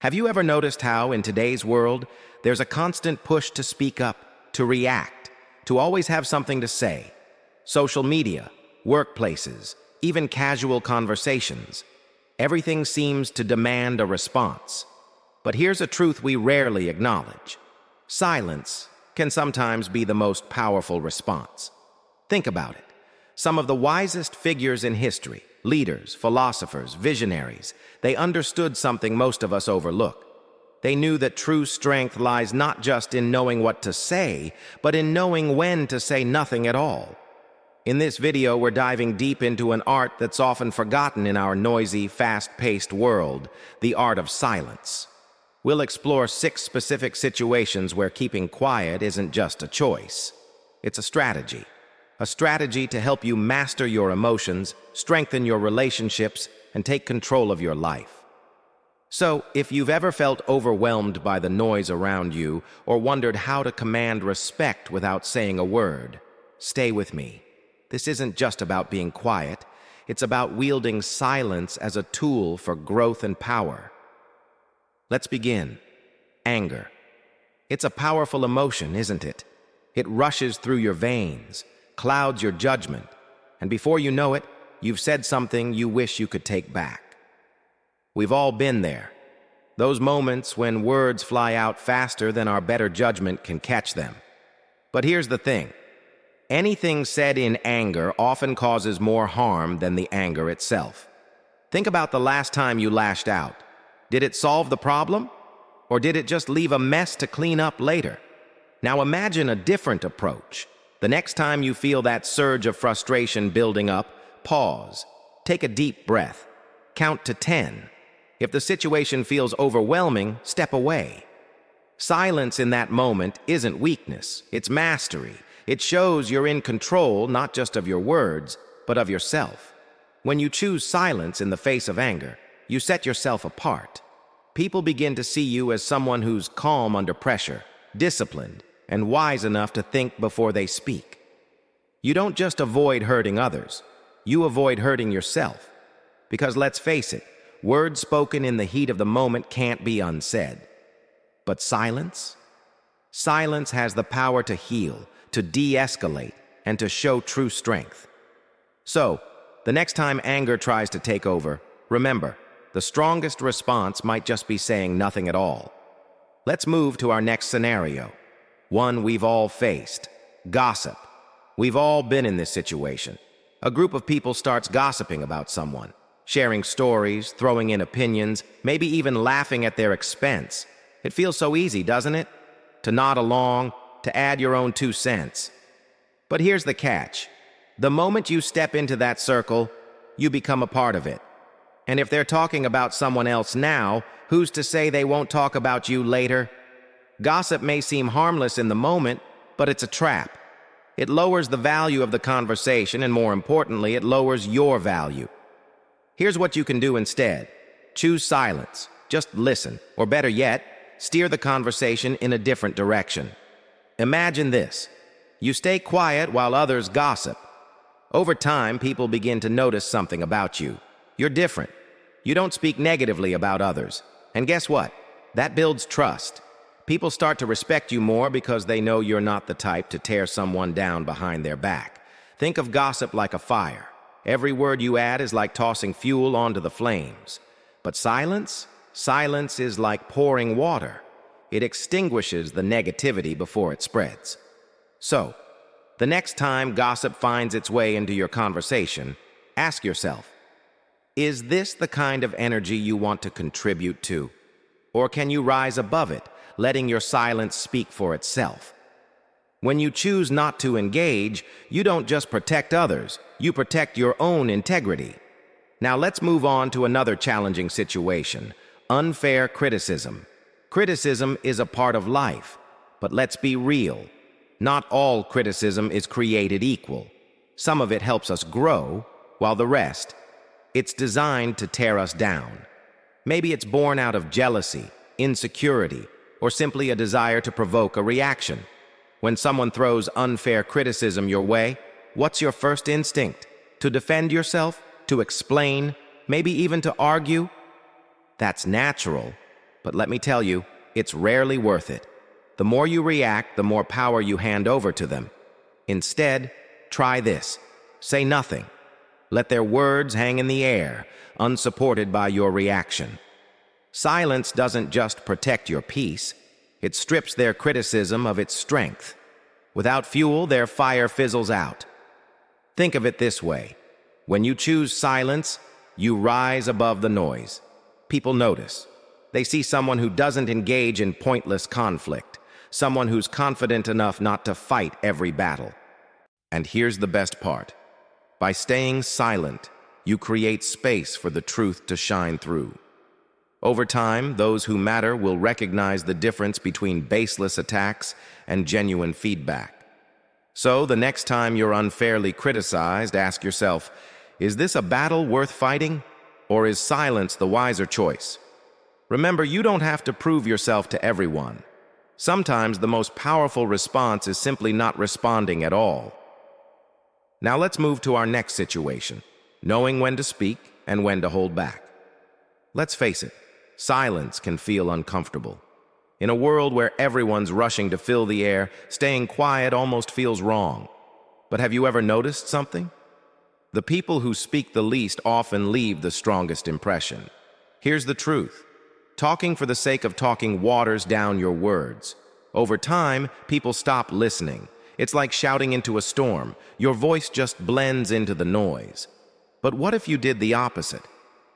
Have you ever noticed how, in today's world, there's a constant push to speak up, to react, to always have something to say? Social media, workplaces, even casual conversations. Everything seems to demand a response. But here's a truth we rarely acknowledge. Silence can sometimes be the most powerful response. Think about it. Some of the wisest figures in history, leaders, philosophers, visionaries, they understood something most of us overlook. They knew that true strength lies not just in knowing what to say, but in knowing when to say nothing at all. In this video, we're diving deep into an art that's often forgotten in our noisy, fast-paced world, the art of silence. We'll explore 6 specific situations where keeping quiet isn't just a choice. It's a strategy. A strategy to help you master your emotions, strengthen your relationships, and take control of your life. So, if you've ever felt overwhelmed by the noise around you or wondered how to command respect without saying a word, stay with me. This isn't just about being quiet. It's about wielding silence as a tool for growth and power. Let's begin. Anger. It's a powerful emotion, isn't it? It rushes through your veins, clouds your judgment, and before you know it, you've said something you wish you could take back. We've all been there. Those moments when words fly out faster than our better judgment can catch them. But here's the thing. Anything said in anger often causes more harm than the anger itself. Think about the last time you lashed out. Did it solve the problem? Or did it just leave a mess to clean up later? Now imagine a different approach. The next time you feel that surge of frustration building up, pause. Take a deep breath. Count to 10. If the situation feels overwhelming, step away. Silence in that moment isn't weakness, it's mastery. It shows you're in control not just of your words, but of yourself. When you choose silence in the face of anger, you set yourself apart. People begin to see you as someone who's calm under pressure, disciplined, and wise enough to think before they speak. You don't just avoid hurting others, you avoid hurting yourself. Because let's face it, words spoken in the heat of the moment can't be unsaid. But silence? Silence has the power to heal, to de-escalate, and to show true strength. So, the next time anger tries to take over, remember, the strongest response might just be saying nothing at all. Let's move to our next scenario. One we've all faced. Gossip. We've all been in this situation. A group of people starts gossiping about someone, sharing stories, throwing in opinions, maybe even laughing at their expense. It feels so easy, doesn't it? To nod along, to add your own 2 cents. But here's the catch. The moment you step into that circle, you become a part of it. And if they're talking about someone else now, who's to say they won't talk about you later? Gossip may seem harmless in the moment, but it's a trap. It lowers the value of the conversation, and more importantly, it lowers your value. Here's what you can do instead. Choose silence. Just listen, or better yet, steer the conversation in a different direction. Imagine this. You stay quiet while others gossip. Over time, people begin to notice something about you. You're different. You don't speak negatively about others. And guess what? That builds trust. People start to respect you more because they know you're not the type to tear someone down behind their back. Think of gossip like a fire. Every word you add is like tossing fuel onto the flames. But silence? Silence is like pouring water. It extinguishes the negativity before it spreads. So, the next time gossip finds its way into your conversation, ask yourself, is this the kind of energy you want to contribute to? Or can you rise above it, letting your silence speak for itself? When you choose not to engage, you don't just protect others, you protect your own integrity. Now let's move on to another challenging situation, unfair criticism. Criticism is a part of life, but let's be real. Not all criticism is created equal. Some of it helps us grow, while the rest, it's designed to tear us down. Maybe it's born out of jealousy, insecurity, or simply a desire to provoke a reaction. When someone throws unfair criticism your way, what's your first instinct? To defend yourself? To explain? Maybe even to argue? That's natural. But let me tell you, it's rarely worth it. The more you react, the more power you hand over to them. Instead, try this. Say nothing. Let their words hang in the air, unsupported by your reaction. Silence doesn't just protect your peace, it strips their criticism of its strength. Without fuel, their fire fizzles out. Think of it this way. When you choose silence, you rise above the noise. People notice. They see someone who doesn't engage in pointless conflict, someone who's confident enough not to fight every battle. And here's the best part. By staying silent, you create space for the truth to shine through. Over time, those who matter will recognize the difference between baseless attacks and genuine feedback. So, the next time you're unfairly criticized, ask yourself, is this a battle worth fighting, or is silence the wiser choice? Remember, you don't have to prove yourself to everyone. Sometimes the most powerful response is simply not responding at all. Now let's move to our next situation, knowing when to speak and when to hold back. Let's face it, silence can feel uncomfortable. In a world where everyone's rushing to fill the air, staying quiet almost feels wrong. But have you ever noticed something? The people who speak the least often leave the strongest impression. Here's the truth. Talking for the sake of talking waters down your words. Over time, people stop listening. It's like shouting into a storm. Your voice just blends into the noise. But what if you did the opposite?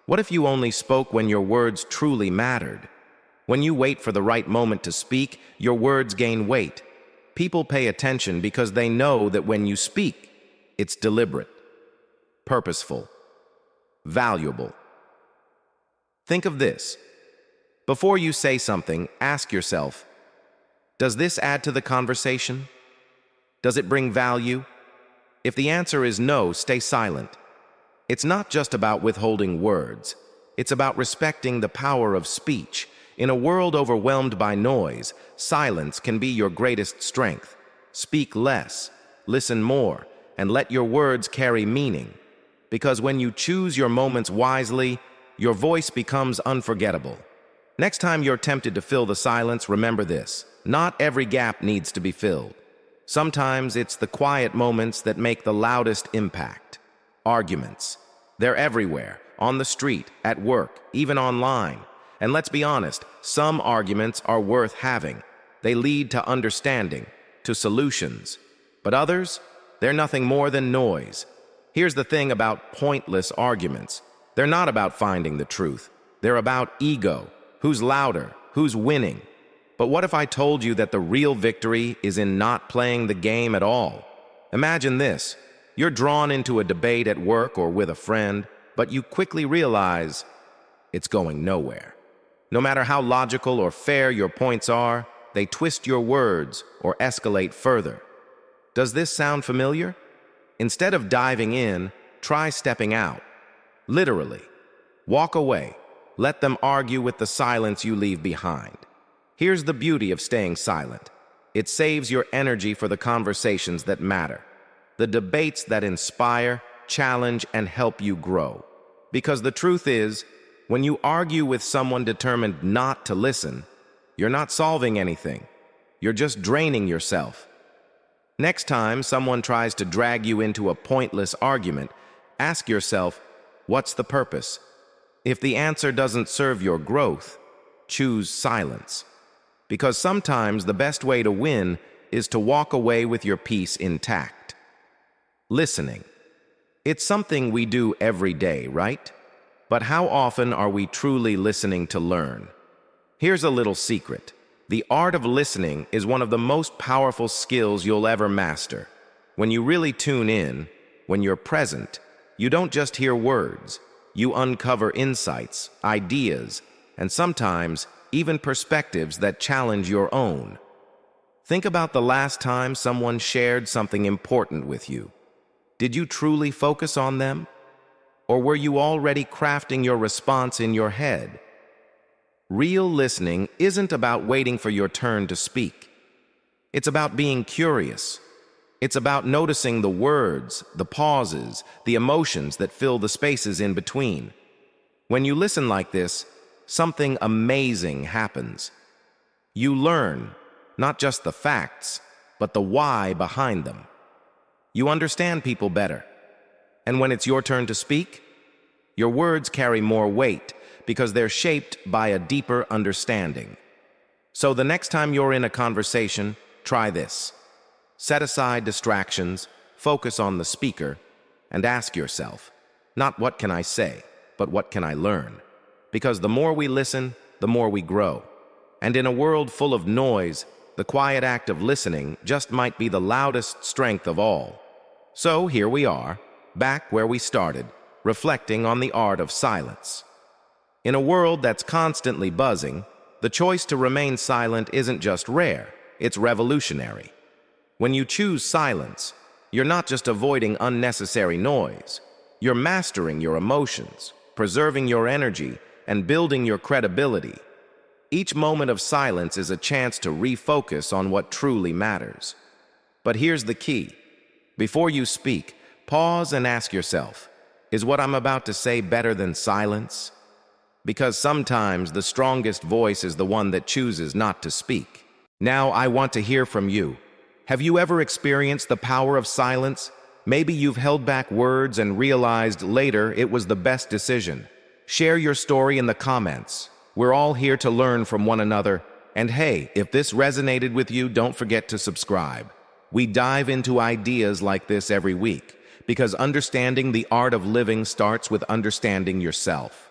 What if you only spoke when your words truly mattered? When you wait for the right moment to speak, your words gain weight. People pay attention because they know that when you speak, it's deliberate, purposeful, valuable. Think of this. Before you say something, ask yourself, does this add to the conversation? Does it bring value? If the answer is no, stay silent. It's not just about withholding words. It's about respecting the power of speech. In a world overwhelmed by noise, silence can be your greatest strength. Speak less, listen more, and let your words carry meaning. Because when you choose your moments wisely, your voice becomes unforgettable. Next time you're tempted to fill the silence, remember this. Not every gap needs to be filled. Sometimes it's the quiet moments that make the loudest impact. Arguments. They're everywhere, on the street, at work, even online. And let's be honest, some arguments are worth having. They lead to understanding, to solutions. But others, they're nothing more than noise. Here's the thing about pointless arguments. They're not about finding the truth. They're about ego. Who's louder? Who's winning? But what if I told you that the real victory is in not playing the game at all? Imagine this. You're drawn into a debate at work or with a friend, but you quickly realize it's going nowhere. No matter how logical or fair your points are, they twist your words or escalate further. Does this sound familiar? Instead of diving in, try stepping out. Literally. Walk away. Let them argue with the silence you leave behind. Here's the beauty of staying silent. It saves your energy for the conversations that matter, the debates that inspire, challenge, and help you grow. Because the truth is, when you argue with someone determined not to listen, you're not solving anything. You're just draining yourself. Next time someone tries to drag you into a pointless argument, ask yourself, what's the purpose? If the answer doesn't serve your growth, choose silence. Because sometimes the best way to win is to walk away with your peace intact. Listening. It's something we do every day, right? But how often are we truly listening to learn? Here's a little secret. The art of listening is one of the most powerful skills you'll ever master. When you really tune in, when you're present, you don't just hear words. You uncover insights, ideas, and sometimes even perspectives that challenge your own. Think about the last time someone shared something important with you. Did you truly focus on them? Or were you already crafting your response in your head? Real listening isn't about waiting for your turn to speak. It's about being curious. It's about noticing the words, the pauses, the emotions that fill the spaces in between. When you listen like this, something amazing happens. You learn not just the facts, but the why behind them. You understand people better. And when it's your turn to speak, your words carry more weight because they're shaped by a deeper understanding. So the next time you're in a conversation, try this. Set aside distractions, focus on the speaker, and ask yourself, not what can I say, but what can I learn? Because the more we listen, the more we grow. And in a world full of noise, the quiet act of listening just might be the loudest strength of all. So here we are, back where we started, reflecting on the art of silence. In a world that's constantly buzzing, the choice to remain silent isn't just rare, it's revolutionary. When you choose silence, you're not just avoiding unnecessary noise. You're mastering your emotions, preserving your energy, and building your credibility. Each moment of silence is a chance to refocus on what truly matters. But here's the key. Before you speak, pause and ask yourself, is what I'm about to say better than silence? Because sometimes the strongest voice is the one that chooses not to speak. Now I want to hear from you. Have you ever experienced the power of silence? Maybe you've held back words and realized later it was the best decision. Share your story in the comments. We're all here to learn from one another. And hey, if this resonated with you, don't forget to subscribe. We dive into ideas like this every week because understanding the art of living starts with understanding yourself.